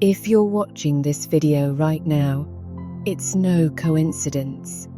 If you're watching this video right now, it's no coincidence.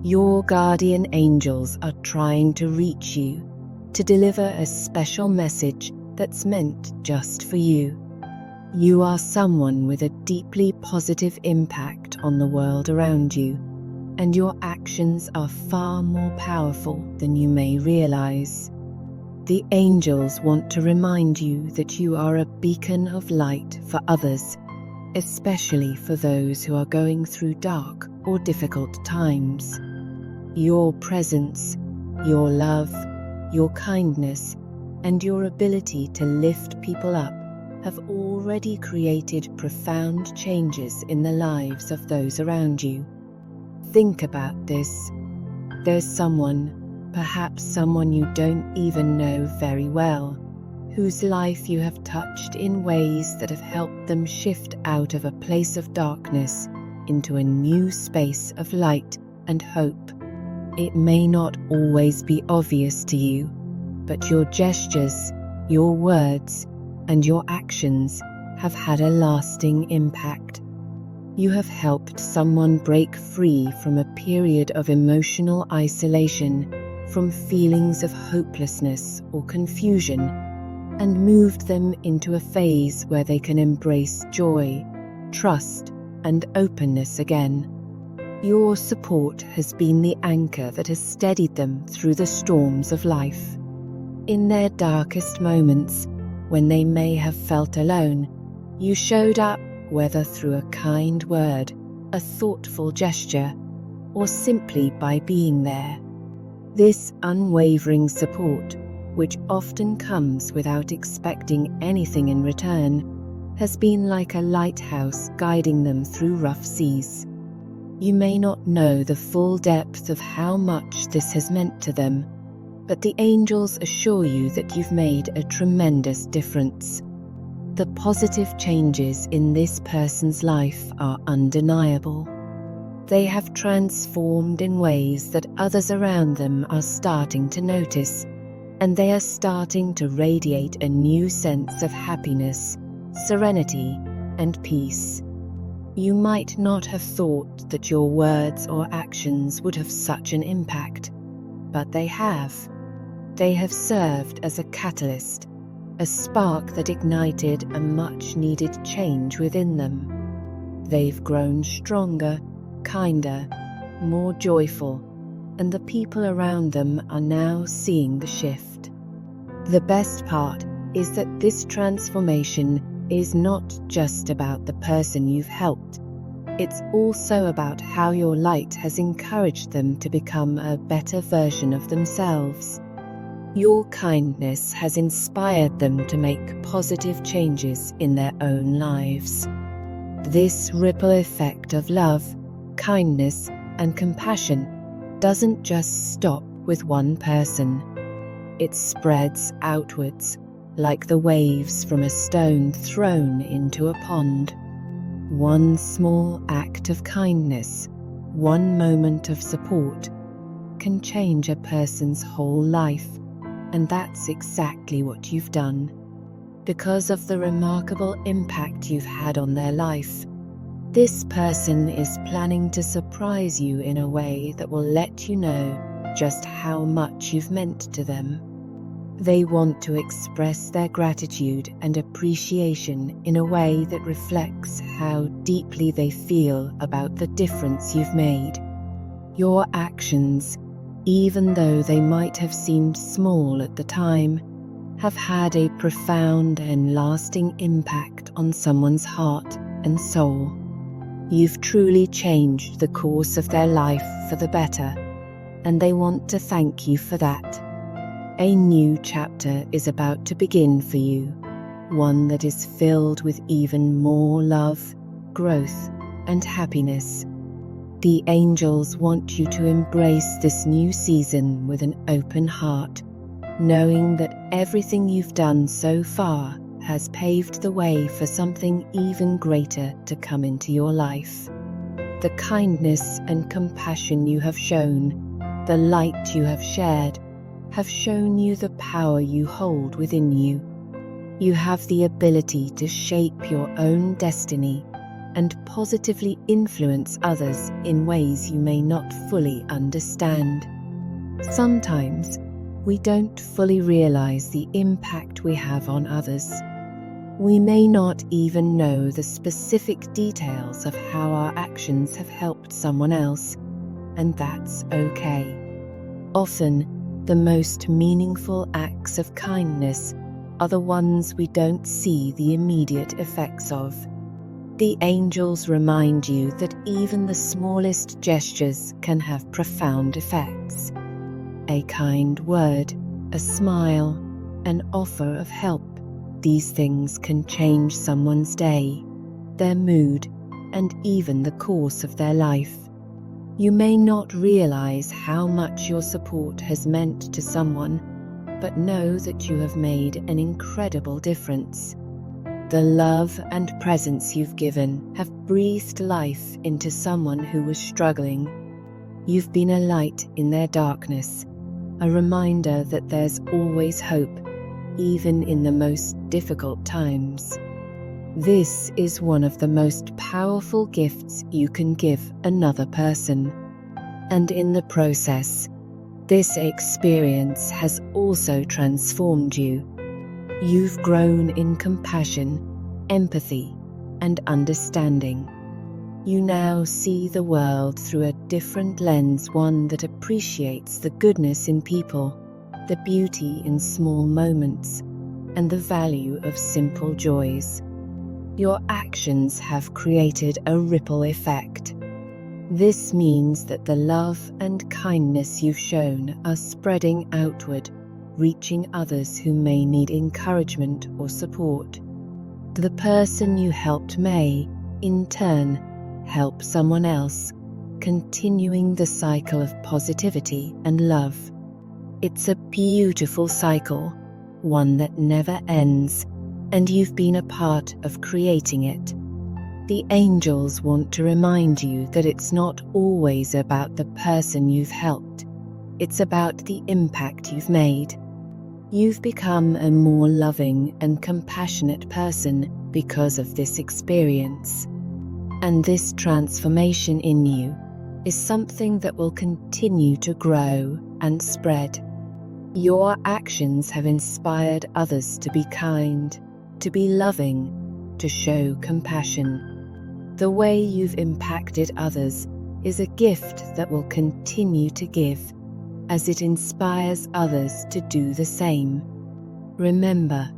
Your guardian angels are trying to reach you to deliver a special message that's meant just for you. You are someone with a deeply positive impact on the world around you, and your actions are far more powerful than you may realize. The angels want to remind you that you are a beacon of light for others, especially for those who are going through dark or difficult times. Your presence, your love, your kindness, and your ability to lift people up have already created profound changes in the lives of those around you. Think about this. There's someone, perhaps someone you don't even know very well, whose life you have touched in ways that have helped them shift out of a place of darkness into a new space of light and hope. It may not always be obvious to you, but your gestures, your words, and your actions have had a lasting impact. You have helped someone break free from a period of emotional isolation, from feelings of hopelessness or confusion, and moved them into a phase where they can embrace joy, trust, and openness again. Your support has been the anchor that has steadied them through the storms of life. In their darkest moments, when they may have felt alone, you showed up, whether through a kind word, a thoughtful gesture, or simply by being there. This unwavering support, which often comes without expecting anything in return, has been like a lighthouse guiding them through rough seas. You may not know the full depth of how much this has meant to them, but the angels assure you that you've made a tremendous difference. The positive changes in this person's life are undeniable. They have transformed in ways that others around them are starting to notice, and they are starting to radiate a new sense of happiness, serenity, and peace. You might not have thought that your words or actions would have such an impact, but they have. They have served as a catalyst, a spark that ignited a much-needed change within them. They've grown stronger, kinder, more joyful, and the people around them are now seeing the shift. The best part is that this transformation is not just about the person you've helped. It's also about how your light has encouraged them to become a better version of themselves. Your kindness has inspired them to make positive changes in their own lives. This ripple effect of love, kindness, and compassion doesn't just stop with one person. It spreads outwards, like the waves from a stone thrown into a pond. One small act of kindness, one moment of support, can change a person's whole life, and that's exactly what you've done. Because of the remarkable impact you've had on their life, this person is planning to surprise you in a way that will let you know just how much you've meant to them. They want to express their gratitude and appreciation in a way that reflects how deeply they feel about the difference you've made. Your actions, even though they might have seemed small at the time, have had a profound and lasting impact on someone's heart and soul. You've truly changed the course of their life for the better, and they want to thank you for that. A new chapter is about to begin for you, one that is filled with even more love, growth, and happiness. The angels want you to embrace this new season with an open heart, knowing that everything you've done so far has paved the way for something even greater to come into your life. The kindness and compassion you have shown, the light you have shared, have shown you the power you hold within you. You have the ability to shape your own destiny and positively influence others in ways you may not fully understand. Sometimes, we don't fully realize the impact we have on others. We may not even know the specific details of how our actions have helped someone else, and that's okay. Often, the most meaningful acts of kindness are the ones we don't see the immediate effects of. The angels remind you that even the smallest gestures can have profound effects. A kind word, a smile, an offer of help. These things can change someone's day, their mood, and even the course of their life. You may not realize how much your support has meant to someone, but know that you have made an incredible difference. The love and presence you've given have breathed life into someone who was struggling. You've been a light in their darkness, a reminder that there's always hope, even in the most difficult times. This is one of the most powerful gifts you can give another person. And in the process, this experience has also transformed you. You've grown in compassion, empathy, and understanding. You now see the world through a different lens, one that appreciates the goodness in people, the beauty in small moments, and the value of simple joys. Your actions have created a ripple effect. This means that the love and kindness you've shown are spreading outward, reaching others who may need encouragement or support. The person you helped may, in turn, help someone else, continuing the cycle of positivity and love. It's a beautiful cycle, one that never ends, and you've been a part of creating it. The angels want to remind you that it's not always about the person you've helped. It's about the impact you've made. You've become a more loving and compassionate person because of this experience. And this transformation in you is something that will continue to grow and spread. Your actions have inspired others to be kind, to be loving, to show compassion. The way you've impacted others is a gift that will continue to give, as it inspires others to do the same. Remember,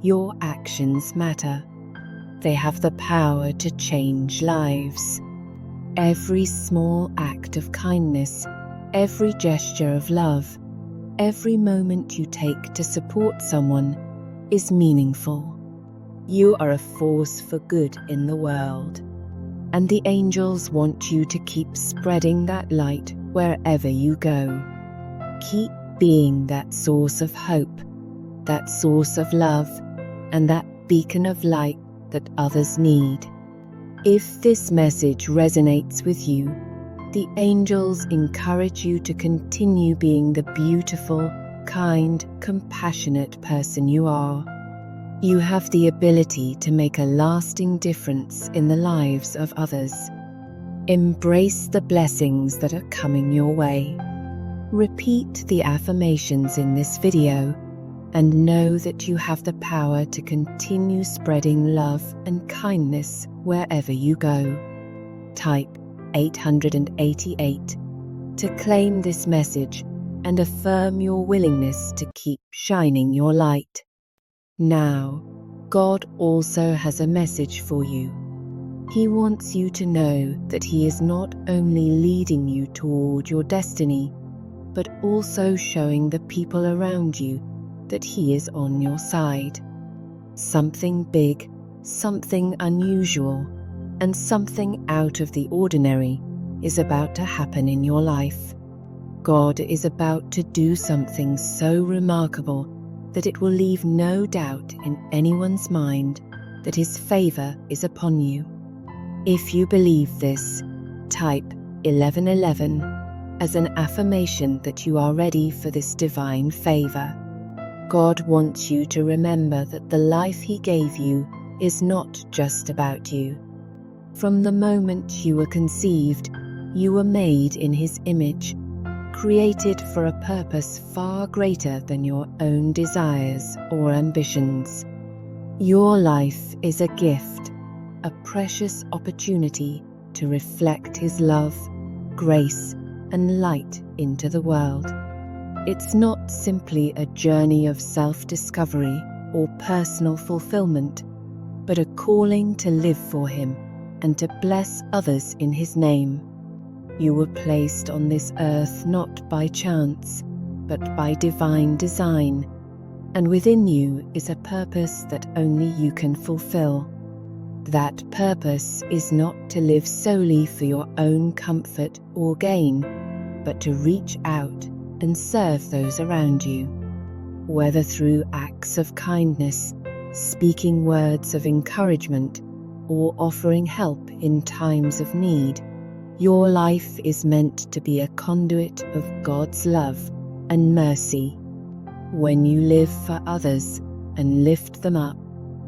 your actions matter. They have the power to change lives. Every small act of kindness, every gesture of love, every moment you take to support someone is meaningful. You are a force for good in the world, and the angels want you to keep spreading that light wherever you go. Keep being that source of hope, that source of love, and that beacon of light that others need. If this message resonates with you, the angels encourage you to continue being the beautiful, kind, compassionate person you are. You have the ability to make a lasting difference in the lives of others. Embrace the blessings that are coming your way. Repeat the affirmations in this video and know that you have the power to continue spreading love and kindness wherever you go. Type 888 to claim this message and affirm your willingness to keep shining your light. Now, God also has a message for you. He wants you to know that He is not only leading you toward your destiny, but also showing the people around you that He is on your side. Something big, something unusual, and something out of the ordinary is about to happen in your life. God is about to do something so remarkable that it will leave no doubt in anyone's mind that His favor is upon you. If you believe this, type 1111 as an affirmation that you are ready for this divine favor. God wants you to remember that the life He gave you is not just about you. From the moment you were conceived, you were made in His image, created for a purpose far greater than your own desires or ambitions. Your life is a gift, a precious opportunity to reflect His love, grace, and light into the world. It's not simply a journey of self-discovery or personal fulfillment, but a calling to live for Him and to bless others in His name. You were placed on this earth not by chance, but by divine design, and within you is a purpose that only you can fulfill. That purpose is not to live solely for your own comfort or gain, but to reach out and serve those around you. Whether through acts of kindness, speaking words of encouragement, or offering help in times of need, your life is meant to be a conduit of God's love and mercy. When you live for others and lift them up,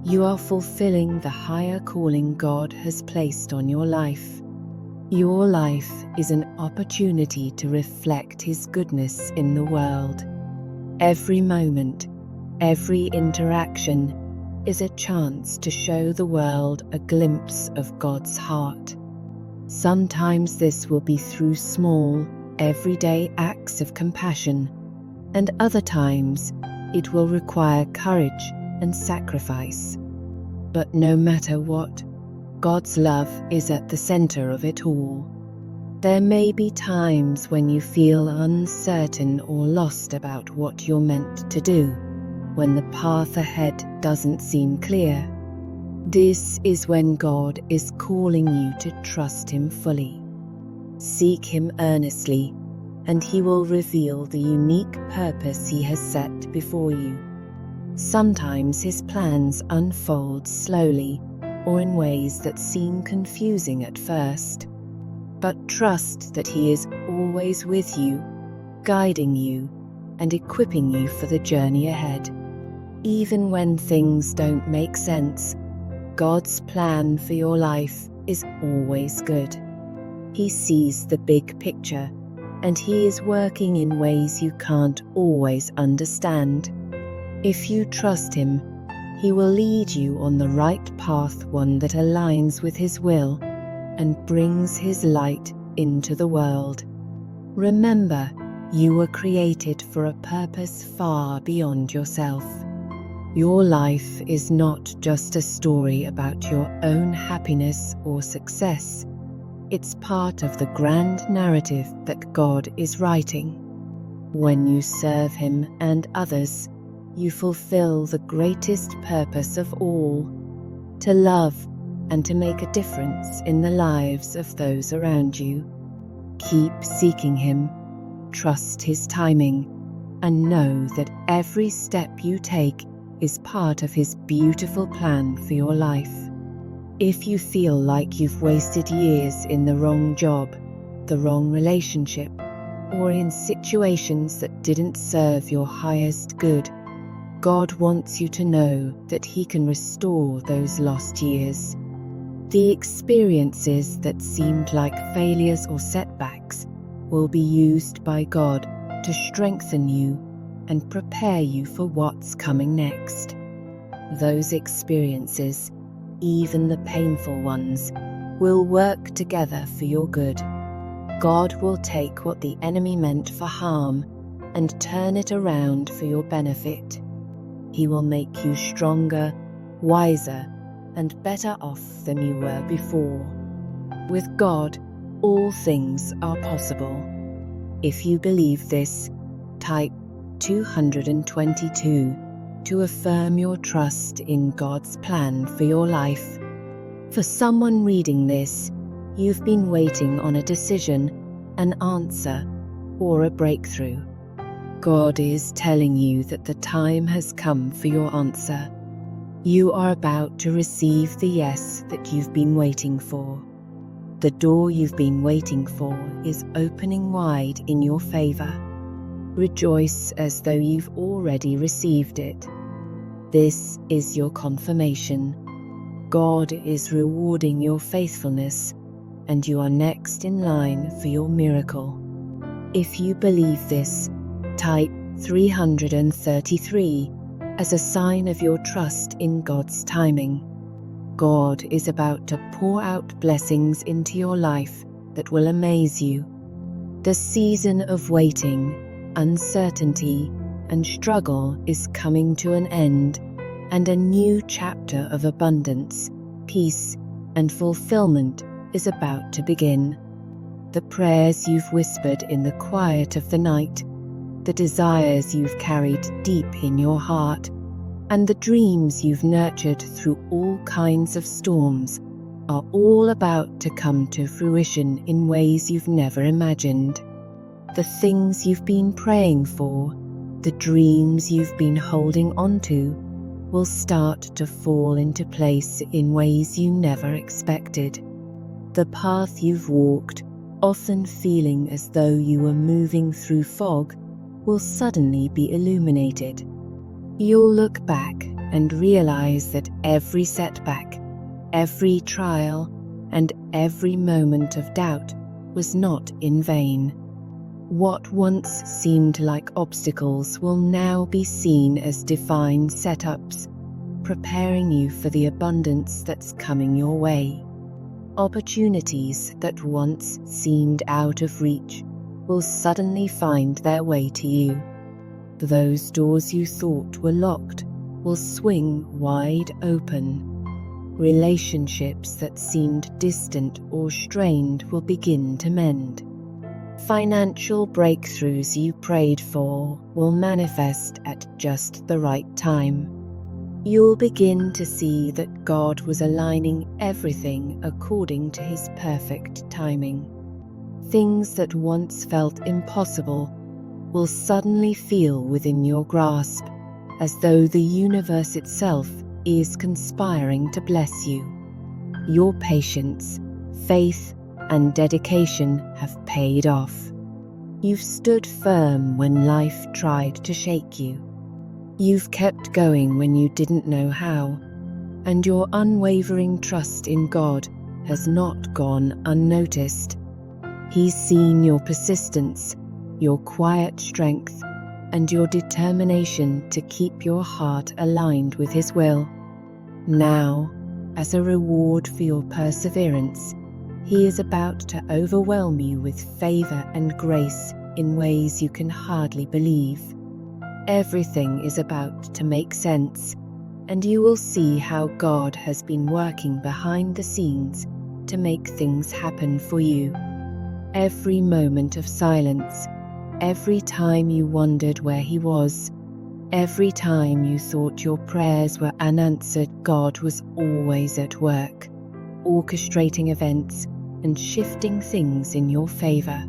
you are fulfilling the higher calling God has placed on your life. Your life is an opportunity to reflect His goodness in the world. Every moment, every interaction is a chance to show the world a glimpse of God's heart. Sometimes this will be through small, everyday acts of compassion, and other times it will require courage and sacrifice. But no matter what, God's love is at the center of it all. There may be times when you feel uncertain or lost about what you're meant to do, when the path ahead doesn't seem clear. This is when God is calling you to trust Him fully. Seek Him earnestly, and He will reveal the unique purpose He has set before you. Sometimes His plans unfold slowly or in ways that seem confusing at first. But trust that He is always with you, guiding you, and equipping you for the journey ahead. Even when things don't make sense, God's plan for your life is always good. He sees the big picture, and He is working in ways you can't always understand. If you trust Him, He will lead you on the right path, one that aligns with His will and brings His light into the world. Remember, you were created for a purpose far beyond yourself. Your life is not just a story about your own happiness or success. It's part of the grand narrative that God is writing. When you serve Him and others, you fulfill the greatest purpose of all, to love and to make a difference in the lives of those around you. Keep seeking Him, trust His timing, and know that every step you take is part of His beautiful plan for your life. If you feel like you've wasted years in the wrong job, the wrong relationship, or in situations that didn't serve your highest good, God wants you to know that He can restore those lost years. The experiences that seemed like failures or setbacks will be used by God to strengthen you and prepare you for what's coming next. Those experiences, even the painful ones, will work together for your good. God will take what the enemy meant for harm and turn it around for your benefit. He will make you stronger, wiser, and better off than you were before. With God, all things are possible. If you believe this, type 222 to affirm your trust in God's plan for your life. For someone reading this, you've been waiting on a decision, an answer, or a breakthrough. God is telling you that the time has come for your answer. You are about to receive the yes that you've been waiting for. The door you've been waiting for is opening wide in your favor. Rejoice as though you've already received it. This is your confirmation. God is rewarding your faithfulness, and you are next in line for your miracle. If you believe this, type 333 as a sign of your trust in God's timing. God is about to pour out blessings into your life that will amaze you. The season of waiting, uncertainty, and struggle is coming to an end, and a new chapter of abundance, peace, and fulfillment is about to begin. The prayers you've whispered in the quiet of the night, the desires you've carried deep in your heart, and the dreams you've nurtured through all kinds of storms are all about to come to fruition in ways you've never imagined. The things you've been praying for, the dreams you've been holding onto, will start to fall into place in ways you never expected. The path you've walked, often feeling as though you were moving through fog, will suddenly be illuminated. You'll look back and realize that every setback, every trial, and every moment of doubt was not in vain. What once seemed like obstacles will now be seen as divine setups, preparing you for the abundance that's coming your way. Opportunities that once seemed out of reach will suddenly find their way to you. Those doors you thought were locked will swing wide open. Relationships that seemed distant or strained will begin to mend. Financial breakthroughs you prayed for will manifest at just the right time. You'll begin to see that God was aligning everything according to His perfect timing. Things that once felt impossible will suddenly feel within your grasp, as though the universe itself is conspiring to bless you. Your patience, faith, and dedication have paid off. You've stood firm when life tried to shake you. You've kept going when you didn't know how, and your unwavering trust in God has not gone unnoticed. He's seen your persistence, your quiet strength, and your determination to keep your heart aligned with His will. Now, as a reward for your perseverance, He is about to overwhelm you with favor and grace in ways you can hardly believe. Everything is about to make sense, and you will see how God has been working behind the scenes to make things happen for you. Every moment of silence, every time you wondered where He was, every time you thought your prayers were unanswered, God was always at work, orchestrating events and shifting things in your favor.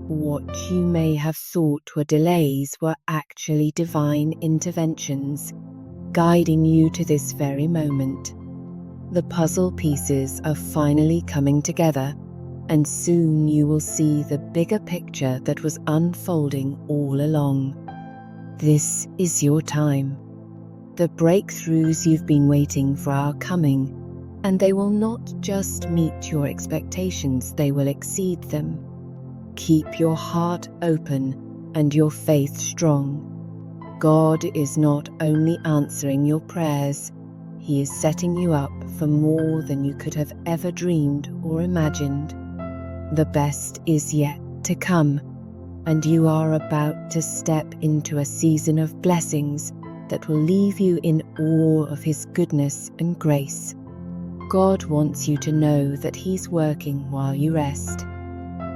What you may have thought were delays were actually divine interventions, guiding you to this very moment. The puzzle pieces are finally coming together, and soon you will see the bigger picture that was unfolding all along. This is your time. The breakthroughs you've been waiting for are coming, and they will not just meet your expectations, they will exceed them. Keep your heart open and your faith strong. God is not only answering your prayers, He is setting you up for more than you could have ever dreamed or imagined. The best is yet to come, and you are about to step into a season of blessings that will leave you in awe of His goodness and grace. God wants you to know that He's working while you rest.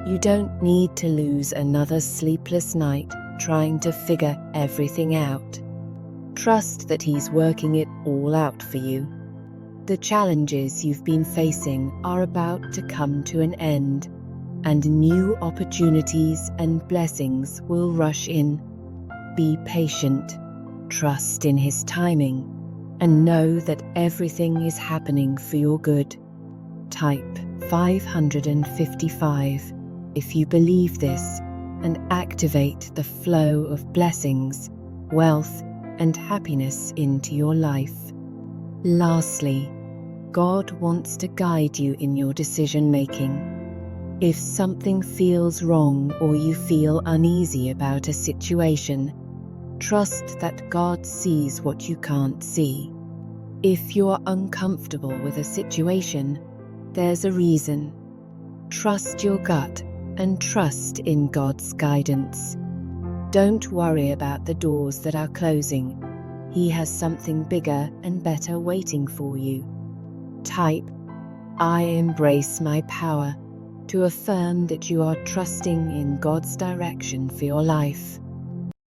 You don't need to lose another sleepless night trying to figure everything out. Trust that He's working it all out for you. The challenges you've been facing are about to come to an end, and new opportunities and blessings will rush in. Be patient, trust in His timing, and know that everything is happening for your good. Type 555 if you believe this, and activate the flow of blessings, wealth, and happiness into your life. Lastly, God wants to guide you in your decision-making. If something feels wrong or you feel uneasy about a situation, trust that God sees what you can't see. If you're uncomfortable with a situation, there's a reason. Trust your gut and trust in God's guidance. Don't worry about the doors that are closing. He has something bigger and better waiting for you. Type, "I embrace my power," to affirm that you are trusting in God's direction for your life.